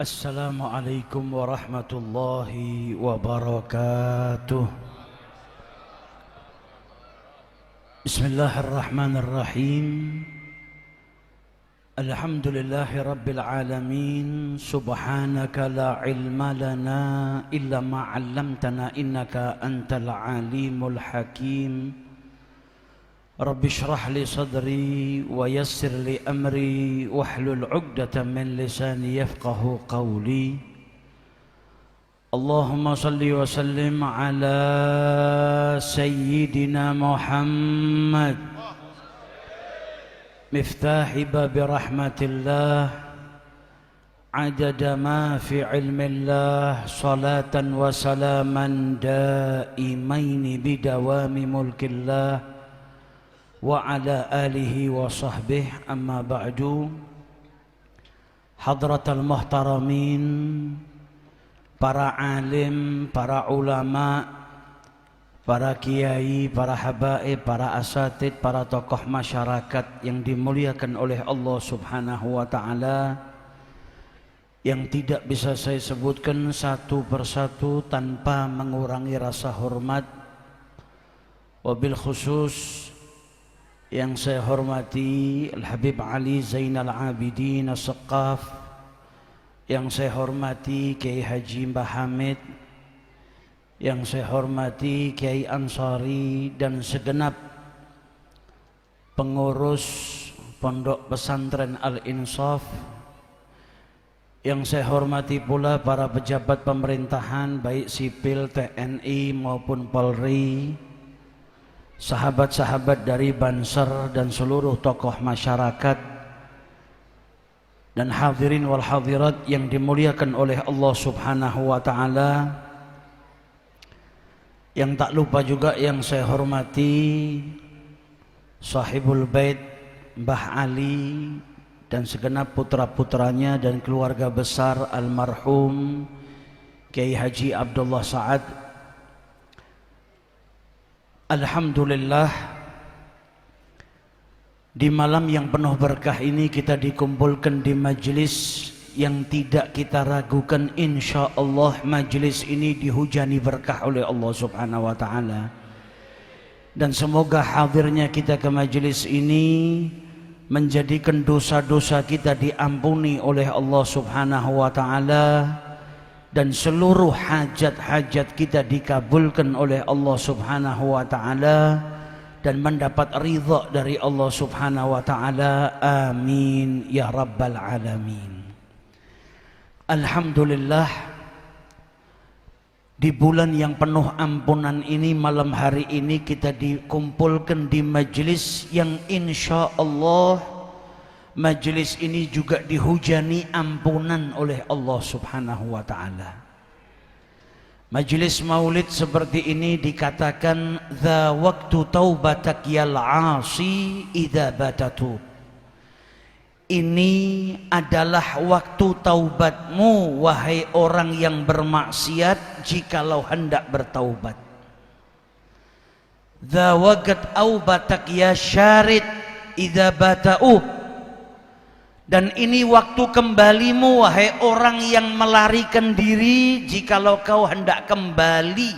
Assalamualaikum warahmatullahi wabarakatuh. Bismillahirrahmanirrahim. Alhamdulillahi rabbil alamin. Subhanaka la ilma lana illa ma 'allamtana innaka antal alimul hakim. Rabbi shrah li sadri wa yassir li amri wahlul 'uqdatam min lisani yafqahu qawli. Allahumma salli wa sallim ala sayyidina Muhammad miftahi babi rahmatillah adada ma fi ilmillah salatan wa salaman daimaini bidawami mulkillah wa ala alihi wa sahbihi amma ba'du. Hadratal muhtaramin, para alim, para ulama, para kiai, para habaib, para asatid, para tokoh masyarakat yang dimuliakan oleh Allah Subhanahu wa ta'ala, yang tidak bisa saya sebutkan satu persatu tanpa mengurangi rasa hormat. Wabil khusus yang saya hormati Al-Habib Ali Zainal Abidin As-Saqqaf, yang saya hormati Kiai Haji Mbah Hamid, yang saya hormati Kiai Ansari dan segenap pengurus Pondok Pesantren Al-Insaf, yang saya hormati pula para pejabat pemerintahan baik sipil, TNI maupun Polri, sahabat-sahabat dari Banser dan seluruh tokoh masyarakat, dan hadirin wal hadirat yang dimuliakan oleh Allah Subhanahu wa ta'ala. Yang tak lupa juga yang saya hormati Sahibul Bait Mbah Ali dan segenap putra-putranya dan keluarga besar almarhum Kiai Haji Abdullah Sa'ad. Alhamdulillah, di malam yang penuh berkah ini kita dikumpulkan di majlis yang tidak kita ragukan, insya Allah majlis ini dihujani berkah oleh Allah Subhanahu wa ta'ala. Dan semoga hadirnya kita ke majlis ini menjadikan dosa-dosa kita diampuni oleh Allah Subhanahu wa ta'ala, dan seluruh hajat-hajat kita dikabulkan oleh Allah Subhanahu wa ta'ala dan mendapat ridha dari Allah Subhanahu wa ta'ala. Amin ya rabbal alamin. Alhamdulillah, di bulan yang penuh ampunan ini, malam hari ini kita dikumpulkan di majlis yang insya Allah majlis ini juga dihujani ampunan oleh Allah Subhanahu wa ta'ala. Majlis maulid seperti ini dikatakan dza waktu taubatak yal asi idza batatu. Ini adalah waktu taubatmu wahai orang yang bermaksiat jikalau hendak bertaubat. Dza waqt aubatak ya syarid idza bata'u. Dan ini waktu kembalimu wahai orang yang melarikan diri jikalau kau hendak kembali.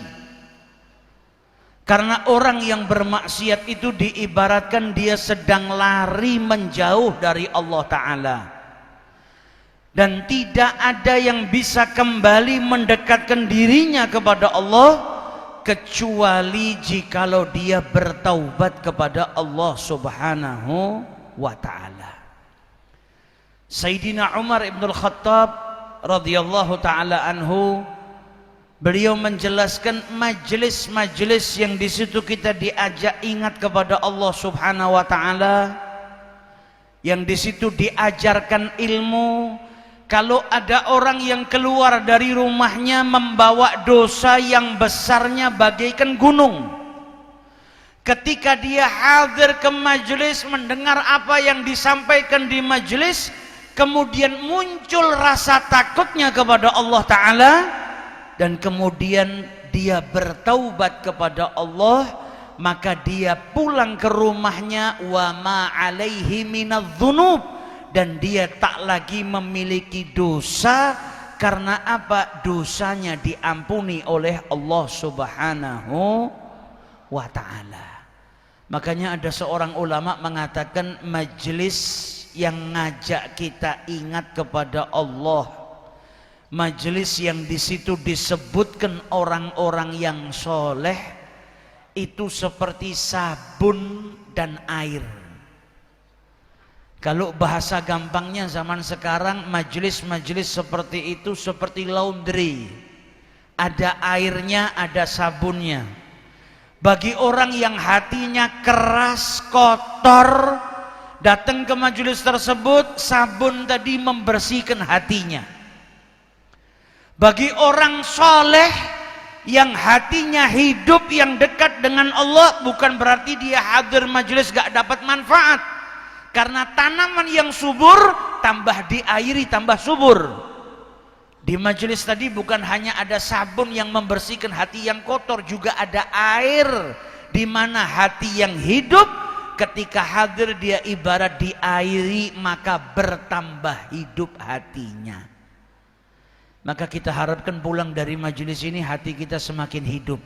Karena orang yang bermaksiat itu diibaratkan dia sedang lari menjauh dari Allah Ta'ala. Dan tidak ada yang bisa kembali mendekatkan dirinya kepada Allah kecuali jikalau dia bertaubat kepada Allah Subhanahu wa ta'ala. Sayyidina Umar ibn al-Khattab radhiyallahu ta'ala anhu, beliau menjelaskan majlis-majlis yang di situ kita diajak ingat kepada Allah Subhanahu wa ta'ala, yang di situ diajarkan ilmu. Kalau ada orang yang keluar dari rumahnya membawa dosa yang besarnya bagaikan gunung, ketika dia hadir ke majlis mendengar apa yang disampaikan di majlis, kemudian muncul rasa takutnya kepada Allah Ta'ala, dan kemudian dia bertaubat kepada Allah, maka dia pulang ke rumahnya wa ma alaihi minadz dzunub, dan dia tak lagi memiliki dosa Karena apa? Dosanya diampuni oleh Allah Subhanahu wa ta'ala. Makanya ada seorang ulama mengatakan majelis yang ngajak kita ingat kepada Allah, majelis yang di situ disebutkan orang-orang yang soleh, itu seperti sabun dan air. Kalau bahasa gampangnya zaman sekarang, majelis-majelis seperti itu seperti laundry. Ada airnya, ada sabunnya. Bagi orang yang hatinya keras, kotor, datang ke majelis tersebut, sabun tadi membersihkan hatinya. Bagi orang soleh yang hatinya hidup, yang dekat dengan Allah, bukan berarti dia hadir majelis gak dapat manfaat. Karena tanaman yang subur tambah diairi tambah subur. Di majelis tadi bukan hanya ada sabun yang membersihkan hati yang kotor, juga ada air, di mana hati yang hidup ketika hadir dia ibarat diairi, maka bertambah hidup hatinya. Maka kita harapkan pulang dari majelis ini hati kita semakin hidup,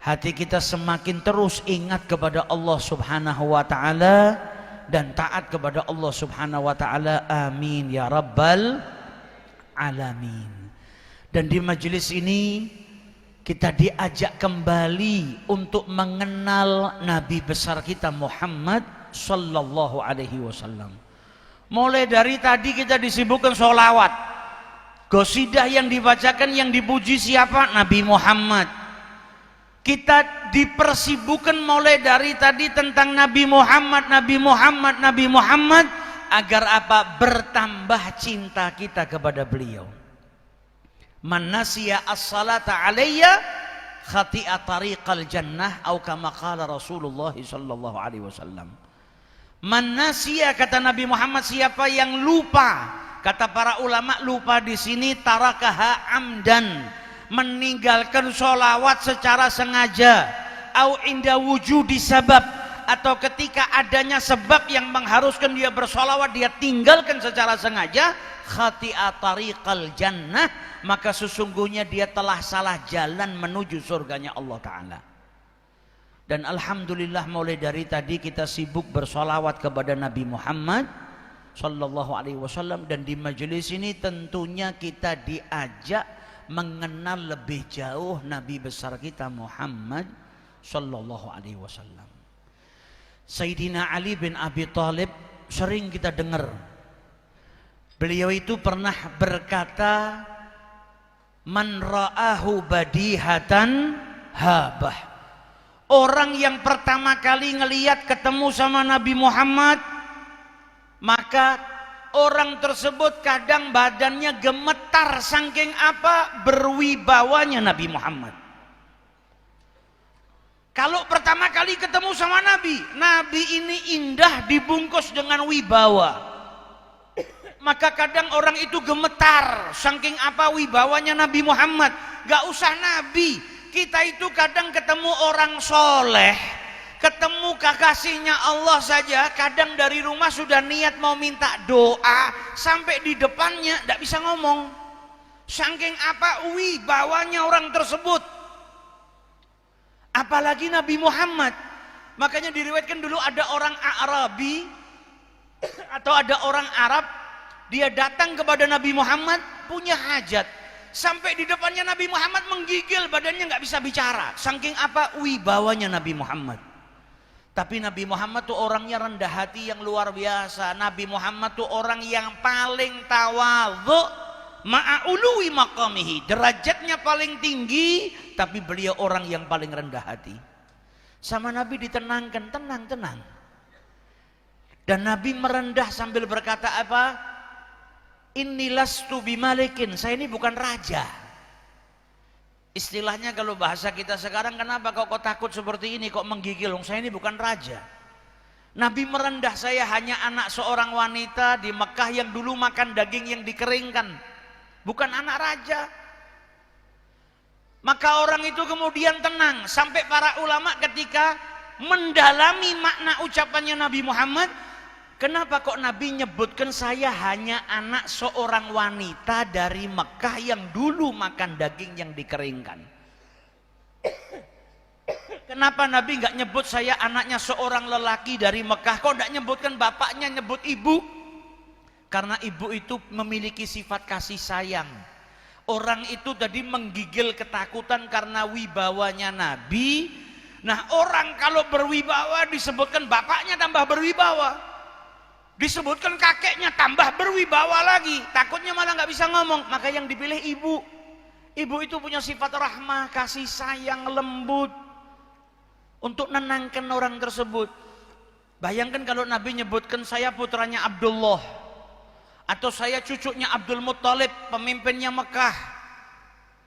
hati kita semakin terus ingat kepada Allah Subhanahu wa ta'ala dan taat kepada Allah Subhanahu wa ta'ala. Amin ya rabbal alamin. Dan di majelis ini kita diajak kembali untuk mengenal Nabi besar kita Muhammad sallallahu alaihi wasallam. Mulai dari tadi kita disibukkan sholawat, qasidah yang dibacakan, yang dipuji siapa? Nabi Muhammad. Kita dipersibukkan mulai dari tadi tentang Nabi Muhammad, Nabi Muhammad, Nabi Muhammad, agar apa? Bertambah cinta kita kepada beliau. Man nasiya as-salata alayya khati'a tariqal jannah, atau kama qala Rasulullah sallallahu alaihi wasallam. Man nasiya, kata Nabi Muhammad, siapa yang lupa, kata para ulama, lupa di sini tarakaha amdan, meninggalkan sholawat secara sengaja, au inda wujudi sabab, atau ketika adanya sebab yang mengharuskan dia bersolawat dia tinggalkan secara sengaja, khati'a tariqal jannah, maka sesungguhnya dia telah salah jalan menuju surganya Allah Ta'ala. Dan alhamdulillah mulai dari tadi kita sibuk bersolawat kepada Nabi Muhammad sallallahu alaihi wasallam. Dan di majelis ini tentunya kita diajak mengenal lebih jauh Nabi besar kita Muhammad sallallahu alaihi wasallam. Sayyidina Ali bin Abi Thalib sering kita dengar, beliau itu pernah berkata, man ra'ahu badihatan habah. Orang yang pertama kali ngelihat ketemu sama Nabi Muhammad, maka orang tersebut kadang badannya gemetar saking apa? Berwibawanya Nabi Muhammad. Kalau pertama kali ketemu sama Nabi, Nabi ini indah dibungkus dengan wibawa, maka kadang orang itu gemetar saking apa? Wibawanya Nabi Muhammad. Gak usah Nabi, kita itu kadang ketemu orang soleh, ketemu kekasihnya Allah saja, kadang dari rumah sudah niat mau minta doa, sampai di depannya gak bisa ngomong saking apa? Wibawanya orang tersebut. Apalagi Nabi Muhammad. Makanya diriwayatkan dulu ada orang Arabi atau ada orang Arab, dia datang kepada Nabi Muhammad punya hajat, sampai di depannya Nabi Muhammad menggigil, badannya nggak bisa bicara saking apa? Wibawanya Nabi Muhammad. Tapi Nabi Muhammad tuh orangnya rendah hati yang luar biasa. Nabi Muhammad tuh orang yang paling tawadhu ma'a'ului maqamihi, derajatnya paling tinggi, tapi beliau orang yang paling rendah hati. Sama Nabi ditenangkan, tenang. Dan Nabi merendah sambil berkata apa? Inni lastu bimalikin, saya ini bukan raja. Istilahnya kalau bahasa kita sekarang, kenapa kok takut seperti ini, kok menggigil? Saya ini bukan raja. Nabi merendah, saya hanya anak seorang wanita di Mekah yang dulu makan daging yang dikeringkan, bukan anak raja. Maka orang itu kemudian tenang, sampai para ulama ketika mendalami makna ucapannya Nabi Muhammad, Kenapa kok Nabi nyebutkan saya hanya anak seorang wanita dari Mekah yang dulu makan daging yang dikeringkan? Kenapa Nabi nggak nyebut saya anaknya seorang lelaki dari Mekah? Kok nggak nyebutkan bapaknya, nyebut ibu? Karena ibu itu memiliki sifat kasih sayang. Orang itu tadi menggigil ketakutan karena wibawanya Nabi. Nah, orang kalau berwibawa disebutkan bapaknya tambah berwibawa. Disebutkan kakeknya tambah berwibawa lagi, takutnya malah nggak bisa ngomong. Maka yang dipilih ibu. Ibu itu punya sifat rahmah, kasih sayang, lembut untuk nenangkan orang tersebut. Bayangkan kalau Nabi nyebutkan saya putranya Abdullah, atau saya cucunya Abdul Muttalib, pemimpinnya Mekah.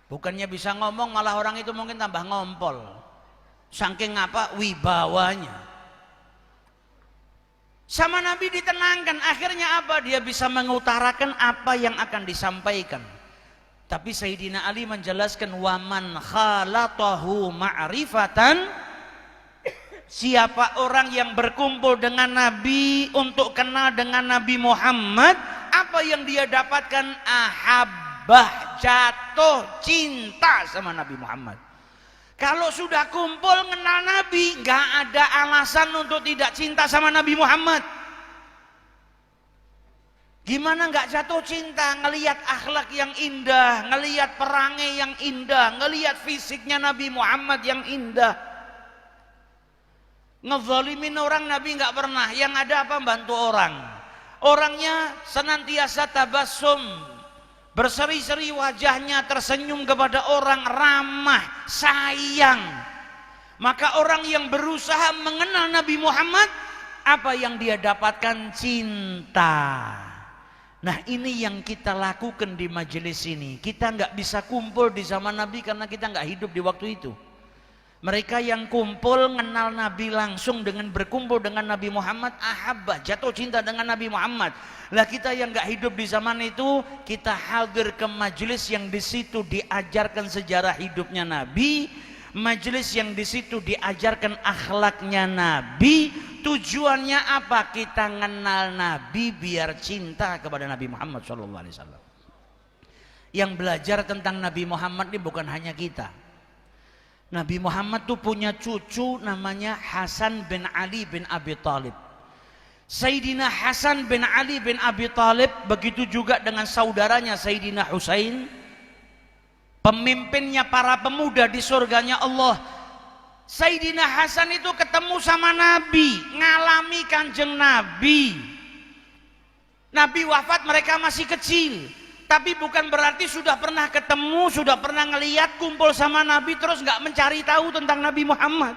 Bukannya bisa ngomong, malah orang itu mungkin tambah ngompol. Saking apa? Wibawanya. Sama Nabi ditenangkan, akhirnya apa? Dia bisa mengutarakan apa yang akan disampaikan. Tapi Sayyidina Ali menjelaskan, waman khalatahu ma'rifatan, siapa orang yang berkumpul dengan Nabi untuk kenal dengan Nabi Muhammad, apa yang dia dapatkan? Ahabbah, jatuh cinta sama Nabi Muhammad. Kalau sudah kumpul kenal Nabi, nggak ada alasan untuk tidak cinta sama Nabi Muhammad. Gimana nggak jatuh cinta? Ngelihat akhlak yang indah, ngelihat perangai yang indah, ngelihat fisiknya Nabi Muhammad yang indah. Ngezalimin orang Nabi nggak pernah. Yang ada apa? Bantu orang. Orangnya senantiasa tabassum, berseri-seri wajahnya, tersenyum kepada orang, ramah, sayang. Maka orang yang berusaha mengenal Nabi Muhammad, apa yang dia dapatkan? Cinta. Nah, ini yang kita lakukan di majelis ini. Kita nggak bisa kumpul di zaman Nabi karena kita nggak hidup di waktu itu. Mereka yang kumpul mengenal Nabi langsung dengan berkumpul dengan Nabi Muhammad, ahabbah, jatuh cinta dengan Nabi Muhammad. Lah kita yang nggak hidup di zaman itu, kita hadir ke majelis yang di situ diajarkan sejarah hidupnya Nabi, majelis yang di situ diajarkan akhlaknya Nabi. Tujuannya apa? Kita kenal Nabi biar cinta kepada Nabi Muhammad SAW. Yang belajar tentang Nabi Muhammad ini bukan hanya kita. Nabi Muhammad tuh punya cucu namanya Hasan bin Ali bin Abi Thalib. Sayyidina Hasan bin Ali bin Abi Thalib, begitu juga dengan saudaranya Sayyidina Husain, pemimpinnya para pemuda di surganya Allah. Sayyidina Hasan itu ketemu sama Nabi, ngalami kanjeng Nabi. Nabi wafat, mereka masih kecil. Tapi bukan berarti sudah pernah ketemu, sudah pernah ngeliat, kumpul sama Nabi, terus nggak mencari tahu tentang Nabi Muhammad.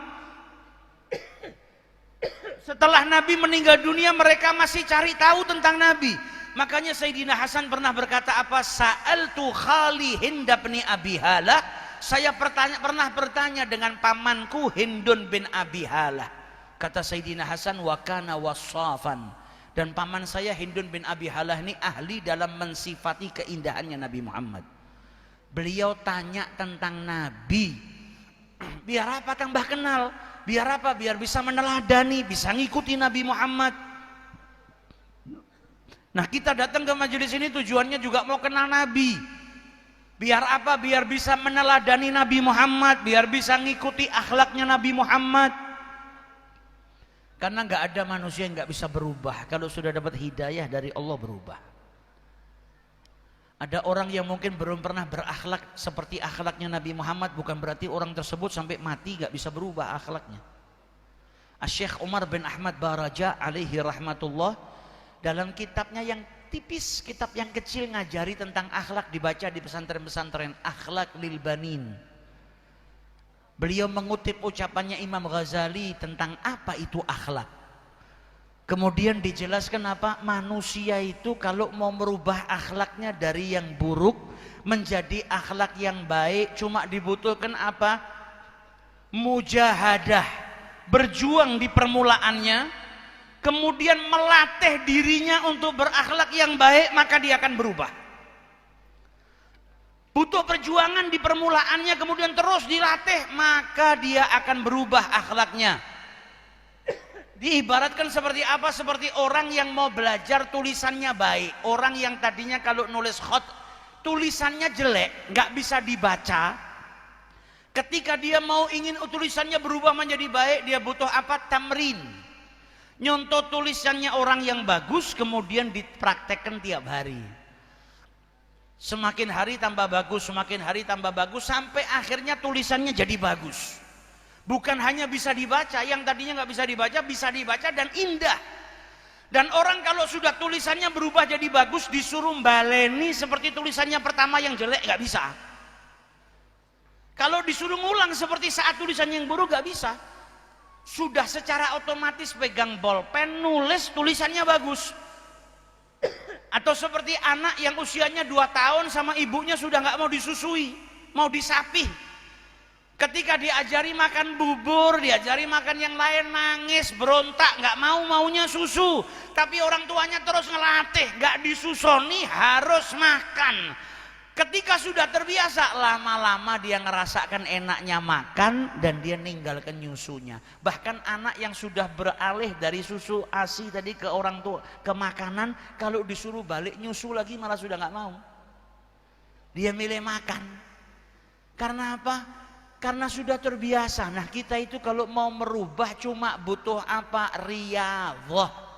Setelah Nabi meninggal dunia, mereka masih cari tahu tentang Nabi. Makanya Sayyidina Hasan pernah berkata apa? Sa'altu khali Hind bin Abi Halah. Saya pernah bertanya dengan pamanku Hindun bin Abi Halah. Kata Sayyidina Hasan, wa kana wasafan. Dan paman saya Hindun bin Abi Halah ini ahli dalam mensifati keindahannya Nabi Muhammad. Beliau tanya tentang Nabi. Biar apa tambah kenal? Biar apa? Biar bisa meneladani, bisa ngikuti Nabi Muhammad. Nah, kita datang ke majelis ini tujuannya juga mau kenal Nabi. Biar apa? Biar bisa meneladani Nabi Muhammad, biar bisa ngikuti akhlaknya Nabi Muhammad. Karena nggak ada manusia yang nggak bisa berubah. Kalau sudah dapat hidayah dari Allah, berubah. Ada orang yang mungkin belum pernah berakhlak seperti akhlaknya Nabi Muhammad, bukan berarti orang tersebut sampai mati nggak bisa berubah akhlaknya. Syekh Umar bin Ahmad Baraja alaihi rahmatullah, dalam kitabnya yang tipis, kitab yang kecil ngajari tentang akhlak, dibaca di pesantren-pesantren, Akhlak lil Banin. Beliau mengutip ucapannya Imam Ghazali tentang apa itu akhlak. Kemudian dijelaskan apa? Manusia itu kalau mau merubah akhlaknya dari yang buruk menjadi akhlak yang baik, cuma dibutuhkan apa? Mujahadah, berjuang di permulaannya, kemudian melatih dirinya untuk berakhlak yang baik, maka dia akan berubah. Butuh perjuangan di permulaannya, kemudian terus dilatih, maka dia akan berubah akhlaknya. Diibaratkan seperti apa? Seperti orang yang mau belajar tulisannya baik. Orang yang tadinya kalau nulis khot tulisannya jelek, nggak bisa dibaca. Ketika dia mau ingin tulisannya berubah menjadi baik, dia butuh apa? Tamrin. Nyontoh tulisannya orang yang bagus, kemudian dipraktekkan tiap hari. Semakin hari tambah bagus, semakin hari tambah bagus, sampai akhirnya tulisannya jadi bagus. Bukan hanya bisa dibaca, yang tadinya nggak bisa dibaca dan indah. Dan orang kalau sudah tulisannya berubah jadi bagus, disuruh baleni seperti tulisannya pertama yang jelek, nggak bisa. Kalau disuruh ngulang seperti saat tulisannya yang buruk, nggak bisa. Sudah secara otomatis pegang bolpen, nulis tulisannya bagus. Atau seperti anak yang usianya 2 tahun sama ibunya sudah nggak mau disusui, mau disapih. Ketika diajari makan bubur, diajari makan yang lain, nangis, berontak, nggak maunya susu. Tapi orang tuanya terus ngelatih, nggak disusoni, harus makan. Ketika sudah terbiasa, lama-lama dia ngerasakan enaknya makan dan dia ninggalkan nyusunya. Bahkan anak yang sudah beralih dari susu ASI tadi ke orang tua, ke makanan, kalau disuruh balik nyusu lagi malah sudah nggak mau. Dia milih makan. Karena apa? Karena sudah terbiasa. Nah, kita itu kalau mau merubah cuma butuh apa? Riyadhah.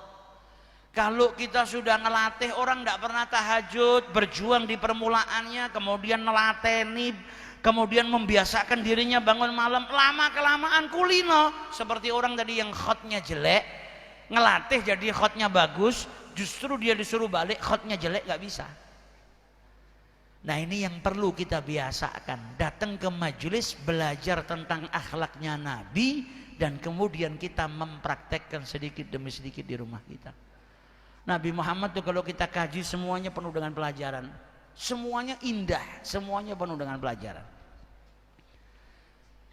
Kalau kita sudah ngelatih, orang tidak pernah tahajud, berjuang di permulaannya, kemudian nelateni, kemudian membiasakan dirinya bangun malam, lama kelamaan kulino. Seperti orang tadi yang khotnya jelek, ngelatih jadi khotnya bagus, justru dia disuruh balik khotnya jelek, nggak bisa. Nah, ini yang perlu kita biasakan. Datang ke majelis, belajar tentang akhlaknya Nabi, dan kemudian kita mempraktekkan sedikit demi sedikit di rumah kita. Nabi Muhammad tuh kalau kita kaji semuanya penuh dengan pelajaran. Semuanya indah, semuanya penuh dengan pelajaran.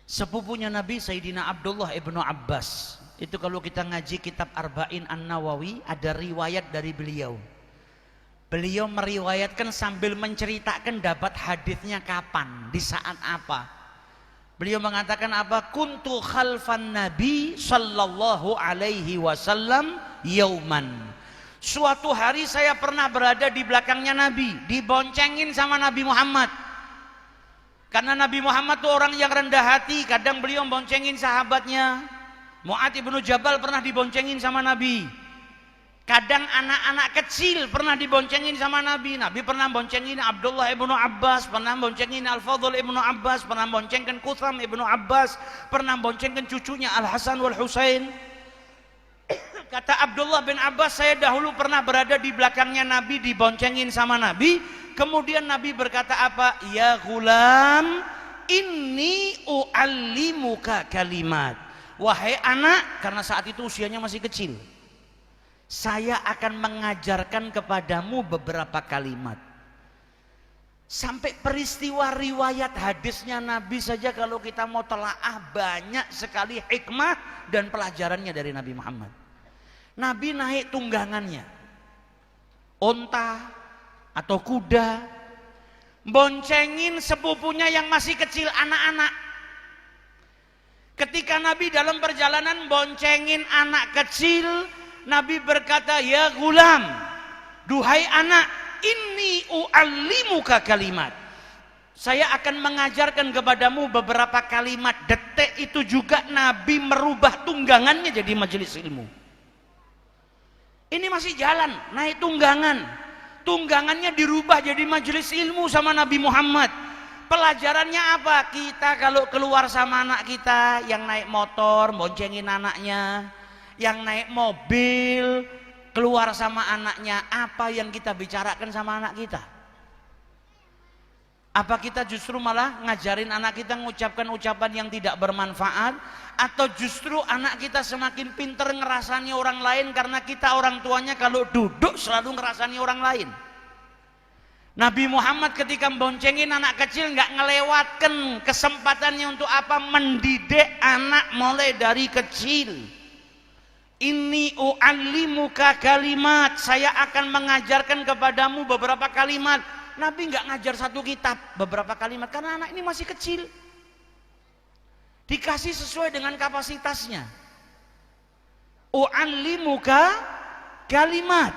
Sepupunya Nabi Sayyidina Abdullah ibnu Abbas, itu kalau kita ngaji kitab Arba'in An-Nawawi, ada riwayat dari beliau. Beliau meriwayatkan sambil menceritakan dapat hadisnya kapan, di saat apa. Beliau mengatakan apa? Kuntu khalfan Nabi sallallahu alaihi wasallam yauman. Suatu hari saya pernah berada di belakangnya Nabi, diboncengin sama Nabi Muhammad. Karena Nabi Muhammad itu orang yang rendah hati, kadang beliau boncengin sahabatnya. Mu'adz ibnu Jabal pernah diboncengin sama Nabi. Kadang anak-anak kecil pernah diboncengin sama Nabi. Nabi pernah boncengin Abdullah ibnu Abbas, pernah boncengin Al-Fadl ibnu Abbas, pernah boncengkan Qutham ibnu Abbas, pernah boncengkan cucunya Al-Hasan wal Husain. Kata Abdullah bin Abbas, saya dahulu pernah berada di belakangnya Nabi, diboncengin sama Nabi. Kemudian Nabi berkata apa? Ya gulam, inni u'allimuka kalimat. Wahai anak, karena saat itu usianya masih kecil, saya akan mengajarkan kepadamu beberapa kalimat. Sampai peristiwa riwayat hadisnya Nabi saja kalau kita mau telaah, banyak sekali hikmah dan pelajarannya dari Nabi Muhammad. Nabi naik tunggangannya, onta atau kuda, boncengin sepupunya yang masih kecil, anak-anak. Ketika Nabi dalam perjalanan boncengin anak kecil, Nabi berkata, ya gulam, duhai anak, inni u'allimuka kalimat. Saya akan mengajarkan kepadamu beberapa kalimat. Detik itu juga Nabi merubah tunggangannya jadi majelis ilmu. Ini masih jalan, naik tunggangan. Tunggangannya dirubah jadi majelis ilmu sama Nabi Muhammad. Pelajarannya apa? Kita kalau keluar sama anak kita, yang naik motor, boncengin anaknya, yang naik mobil, keluar sama anaknya, apa yang kita bicarakan sama anak kita? Apa kita justru malah ngajarin anak kita mengucapkan ucapan yang tidak bermanfaat? Atau justru anak kita semakin pinter ngerasani orang lain karena kita orang tuanya kalau duduk selalu ngerasani orang lain? Nabi Muhammad ketika memboncengin anak kecil nggak ngelewatkan kesempatannya untuk apa? Mendidik anak mulai dari kecil. Inni u'allimuka kalimat, saya akan mengajarkan kepadamu beberapa kalimat. Nabi nggak ngajar satu kitab, beberapa kalimat, karena anak ini masih kecil. Dikasih sesuai dengan kapasitasnya. U'allimuka kalimat.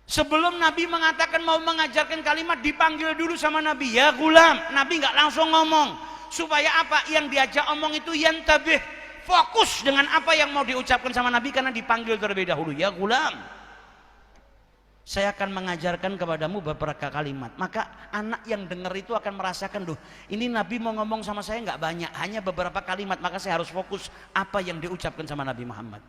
Sebelum Nabi mengatakan mau mengajarkan kalimat, dipanggil dulu sama Nabi, ya gulam. Nabi nggak langsung ngomong, supaya apa? Yang diajak omong itu yantabih, fokus dengan apa yang mau diucapkan sama Nabi, karena dipanggil terlebih dahulu, ya gulam, saya akan mengajarkan kepadamu beberapa kalimat. Maka anak yang dengar itu akan merasakan, duh, ini Nabi mau ngomong sama saya nggak banyak, hanya beberapa kalimat, maka saya harus fokus apa yang diucapkan sama Nabi Muhammad.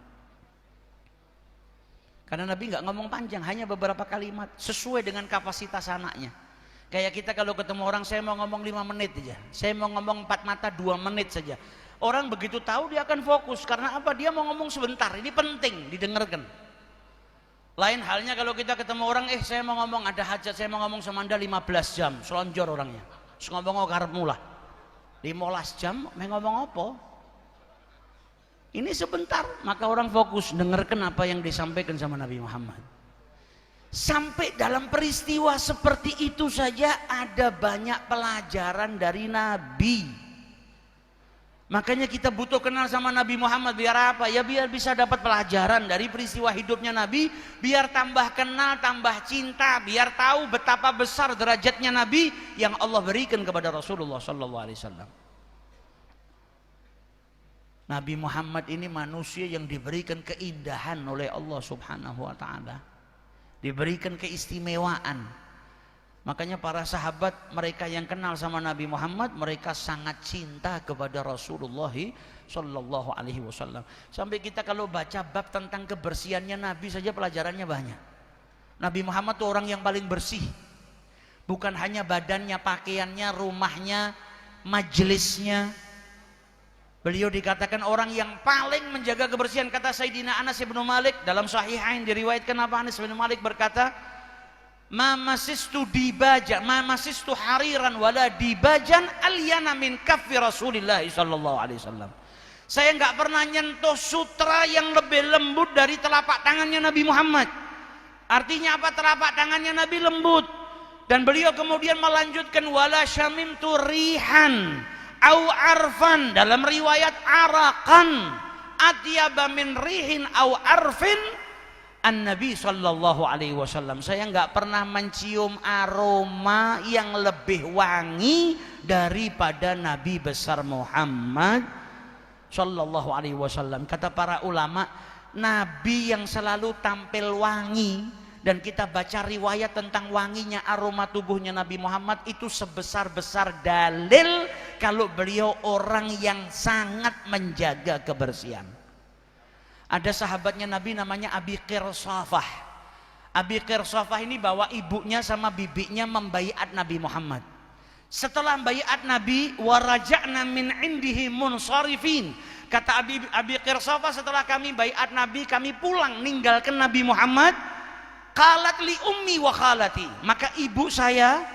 Karena Nabi nggak ngomong panjang, hanya beberapa kalimat sesuai dengan kapasitas anaknya. Kayak kita kalau ketemu orang, saya mau ngomong 5 menit aja, saya mau ngomong 4 mata 2 menit saja. Orang begitu tahu dia akan fokus, karena apa? Dia mau ngomong sebentar, ini penting didengarkan. Lain halnya kalau kita ketemu orang, saya mau ngomong ada hajat, saya mau ngomong sama Anda 15 jam, selonjor orangnya. Terus ngomong karepmu lah. 15 jam mau ngomong apa? Ini sebentar, maka orang fokus dengarkan apa yang disampaikan sama Nabi Muhammad. Sampai dalam peristiwa seperti itu saja ada banyak pelajaran dari Nabi. Makanya kita butuh kenal sama Nabi Muhammad, biar apa? Ya biar bisa dapat pelajaran dari peristiwa hidupnya Nabi, biar tambah kenal, tambah cinta, biar tahu betapa besar derajatnya Nabi yang Allah berikan kepada Rasulullah sallallahu alaihi wasallam. Nabi Muhammad ini manusia yang diberikan keindahan oleh Allah Subhanahu wa taala. Diberikan keistimewaan. Makanya para sahabat, mereka yang kenal sama Nabi Muhammad, mereka sangat cinta kepada Rasulullah sallallahu alaihi wasallam. Sampai kita kalau baca bab tentang kebersihannya Nabi saja pelajarannya banyak. Nabi Muhammad itu orang yang paling bersih. Bukan hanya badannya, pakaiannya, rumahnya, majelisnya. Beliau dikatakan orang yang paling menjaga kebersihan. Kata Sayyidina Anas bin Malik dalam Sahihain, diriwayatkan apa? Anas bin Malik berkata, ma masistu dibaja, ma masistu hariran wala dibajan alyana min kaffi Rasulillah sallallahu alaihi wasallam. Saya enggak pernah nyentuh sutra yang lebih lembut dari telapak tangannya Nabi Muhammad. Artinya apa? Telapak tangannya Nabi lembut. Dan beliau kemudian melanjutkan, wala syamimtu rihan au arfan, dalam riwayat arakan atyaba min rihin au arfin an-nabi sallallahu alaihi wasallam. Saya enggak pernah mencium aroma yang lebih wangi daripada Nabi besar Muhammad sallallahu alaihi wasallam. Kata para ulama, Nabi yang selalu tampil wangi, dan kita baca riwayat tentang wanginya aroma tubuhnya Nabi Muhammad, itu sebesar-besar dalil kalau beliau orang yang sangat menjaga kebersihan. Ada sahabatnya Nabi namanya Abi Qirsafah. Abi Qirsafah ini bawa ibunya sama bibinya membaiat Nabi Muhammad. Setelah baiat Nabi, waraja'na min indihi munsarifin. Kata Abi Qirsafah, setelah kami baiat Nabi, kami pulang ninggalkan Nabi Muhammad. Qalat li ummi wa khalati, maka ibu saya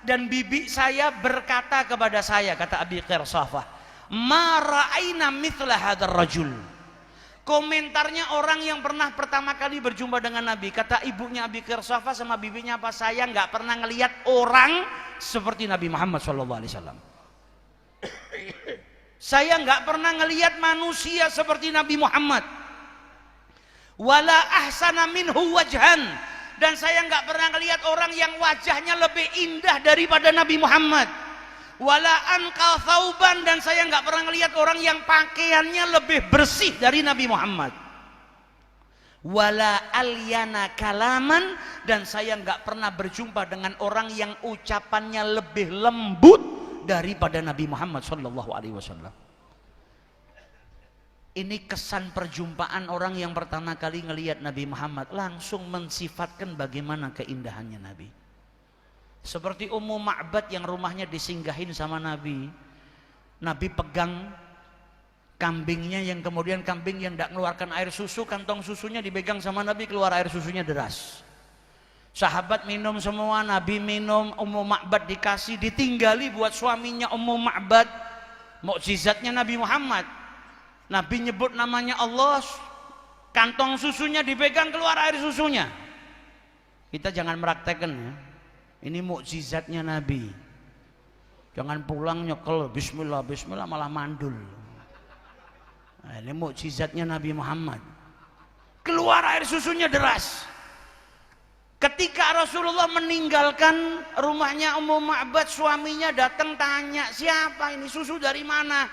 dan bibi saya berkata kepada saya, kata Abi Qirsafah, ma ra'aina mithla hadzal rajul. Komentarnya orang yang pernah pertama kali berjumpa dengan Nabi. Kata ibunya Abi Qirsafah sama bibinya apa, saya nggak pernah ngelihat orang seperti Nabi Muhammad SAW. Saya nggak pernah ngelihat manusia seperti Nabi Muhammad. Wala ahsana minhu wajhan, dan saya nggak pernah ngelihat orang yang wajahnya lebih indah daripada Nabi Muhammad. Wala anqa thauban, dan saya nggak pernah ngelihat orang yang pakaiannya lebih bersih dari Nabi Muhammad. Wala alyana kalaman, dan saya nggak pernah berjumpa dengan orang yang ucapannya lebih lembut daripada Nabi Muhammad sallallahu alaihi wasallam. Ini kesan perjumpaan orang yang pertama kali ngelihat Nabi Muhammad, langsung mensifatkan bagaimana keindahannya Nabi. Seperti Ummu Ma'bad yang rumahnya disinggahin sama Nabi. Nabi pegang kambingnya, yang kemudian kambing yang tidak mengeluarkan air susu, kantong susunya dipegang sama Nabi, keluar air susunya deras. Sahabat minum semua, Nabi minum, Ummu Ma'bad dikasih, ditinggali buat suaminya Ummu Ma'bad. Mukjizatnya Nabi Muhammad, Nabi nyebut namanya Allah, kantong susunya dipegang, keluar air susunya. Kita jangan meraktekan ya. Ini mukjizatnya Nabi. Jangan pulang nyekel bismillah bismillah malah mandul. Nah, ini mukjizatnya Nabi Muhammad. Keluar air susunya deras. Ketika Rasulullah meninggalkan rumahnya Ummu Ma'bad, suaminya datang tanya, siapa ini, susu dari mana?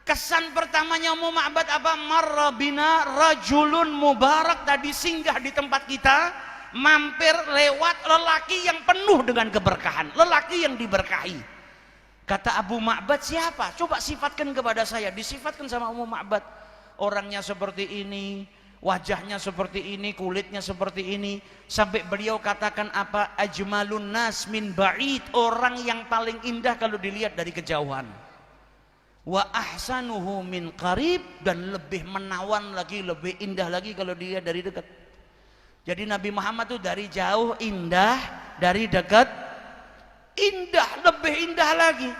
Kesan pertamanya Ummu Ma'bad apa? Marra bina rajulun mubarak, tadi singgah di tempat kita, mampir lewat lelaki yang penuh dengan keberkahan, lelaki yang diberkahi. Kata Abu Ma'bad, siapa? Coba sifatkan kepada saya. Disifatkan sama Ummu Ma'bad. Orangnya seperti ini, wajahnya seperti ini, kulitnya seperti ini, sampai beliau katakan apa? Ajmalun nas min ba'id, orang yang paling indah kalau dilihat dari kejauhan. Wa ahsanuhu min qarib, dan lebih menawan lagi, lebih indah lagi kalau dilihat dari dekat. Jadi Nabi Muhammad itu dari jauh indah, dari dekat indah, lebih indah lagi.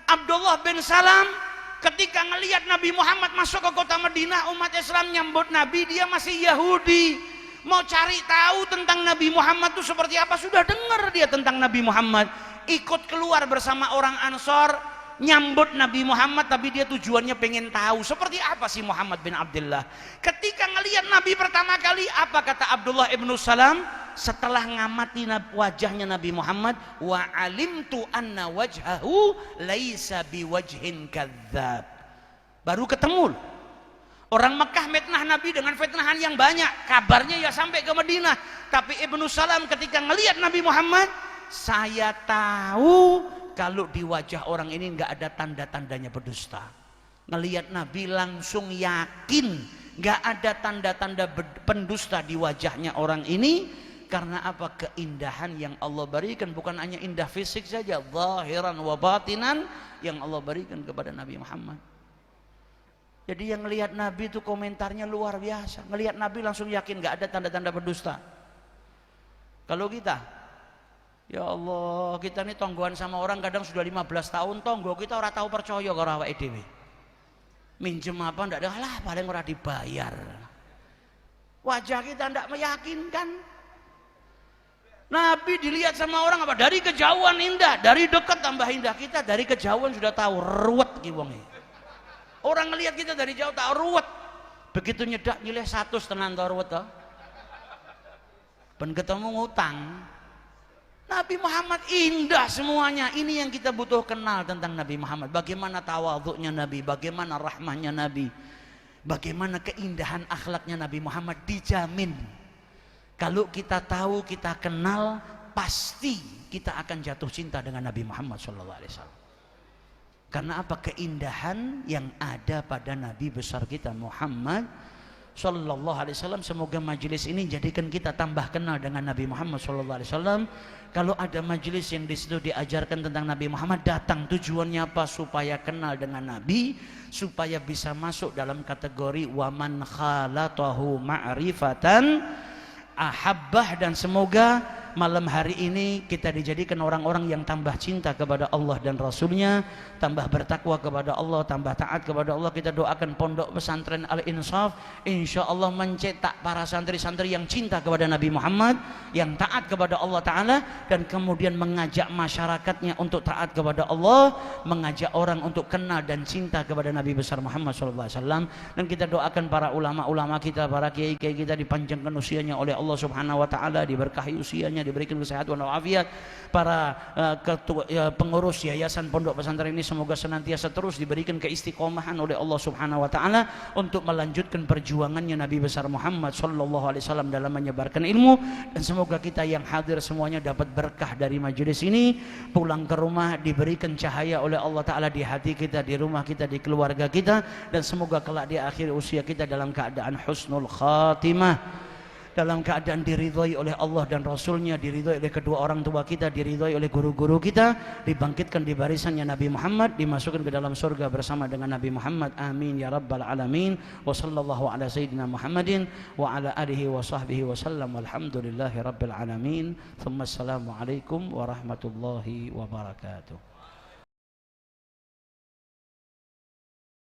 Abdullah bin Salam ketika ngelihat Nabi Muhammad masuk ke kota Madinah, umat Islam nyambut Nabi, dia masih Yahudi, mau cari tahu tentang Nabi Muhammad itu seperti apa. Sudah dengar dia tentang Nabi Muhammad, ikut keluar bersama orang Ansor nyambut Nabi Muhammad, tapi dia tujuannya pengen tahu seperti apa sih Muhammad bin Abdullah. Ketika ngelihat Nabi pertama kali, apa kata Abdullah ibnu Salam setelah ngamati wajahnya Nabi Muhammad? Wa alimtu anna wajhahu laisa biwajhin kadzab. Baru ketemu. Orang Mekah fitnah Nabi dengan fitnahan yang banyak, kabarnya ya sampai ke Madinah. Tapi Ibnu Salam ketika ngelihat Nabi Muhammad, saya tahu kalau di wajah orang ini nggak ada tanda-tandanya berdusta. Ngelihat Nabi langsung yakin nggak ada tanda-tanda pendusta di wajahnya orang ini. Karena apa? Keindahan yang Allah berikan, bukan hanya indah fisik saja, zahiran wa batinan yang Allah berikan kepada Nabi Muhammad. Jadi yang ngelihat Nabi itu komentarnya luar biasa. Ngelihat Nabi langsung yakin nggak ada tanda-tanda berdusta. Kalau kita, ya Allah, kita ini tonggoan sama orang kadang sudah 15 tahun tonggo, kita orang tahu percaya karo awake dhewe. Minjem apa ndak ada, lah paling ora dibayar. Wajah kita ndak meyakinkan. Nabi dilihat sama orang apa? Dari kejauhan indah, dari dekat tambah indah. Kita dari kejauhan sudah tahu ruwet ki wonge. Orang ngelihat kita dari jauh tahu ruwet. Begitu nyedak nyilih 100 tenan to ruwet to. Ben ketemu ngutang. Nabi Muhammad indah semuanya. Ini yang kita butuh kenal tentang Nabi Muhammad. Bagaimana tawadhu'nya Nabi, bagaimana rahmahnya Nabi, bagaimana keindahan akhlaknya Nabi Muhammad, dijamin. Kalau kita tahu, kita kenal, pasti kita akan jatuh cinta dengan Nabi Muhammad SAW. Karena apa? Keindahan yang ada pada Nabi besar kita Muhammad SAW. Semoga majelis ini jadikan kita tambah kenal dengan Nabi Muhammad SAW. Kalau ada majelis yang di situ diajarkan tentang Nabi Muhammad, datang. Tujuannya apa? Supaya kenal dengan Nabi, supaya bisa masuk dalam kategori waman khalatahu ma'rifatan ahabbah. Dan semoga malam hari ini kita dijadikan orang-orang yang tambah cinta kepada Allah dan Rasulnya, tambah bertakwa kepada Allah, tambah taat kepada Allah. Kita doakan pondok pesantren Al-Insaf insya Allah mencetak para santri-santri yang cinta kepada Nabi Muhammad, yang taat kepada Allah Ta'ala, dan kemudian mengajak masyarakatnya untuk taat kepada Allah, mengajak orang untuk kenal dan cinta kepada Nabi besar Muhammad SAW. Dan kita doakan para ulama-ulama kita, para kiai-kiai kita dipanjangkan usianya oleh Allah Subhanahu Wa Ta'ala, diberkahi usianya, diberikan kesehatan walafiat. Para pengurus yayasan pondok pesantren ini semoga senantiasa terus diberikan keistiqomahan oleh Allah Subhanahu Wa Ta'ala untuk melanjutkan perjuangannya Nabi besar Muhammad Sallallahu Alaihi Wasallam dalam menyebarkan ilmu. Dan semoga kita yang hadir semuanya dapat berkah dari majelis ini, pulang ke rumah diberikan cahaya oleh Allah Ta'ala di hati kita, di rumah kita, di keluarga kita. Dan semoga kelak di akhir usia kita dalam keadaan husnul khatimah, dalam keadaan diridhoi oleh Allah dan Rasulnya, diridhoi oleh kedua orang tua kita, diridhoi oleh guru-guru kita, dibangkitkan di barisannya Nabi Muhammad, dimasukkan ke dalam surga bersama dengan Nabi Muhammad. Amin ya rabbal alamin. Wa sallallahu ala sayyidina Muhammadin wa ala alihi wa sahbihi wa sallam. Walhamdulillahi rabbil alamin. Thumma assalamu alaikum warahmatullahi wabarakatuh.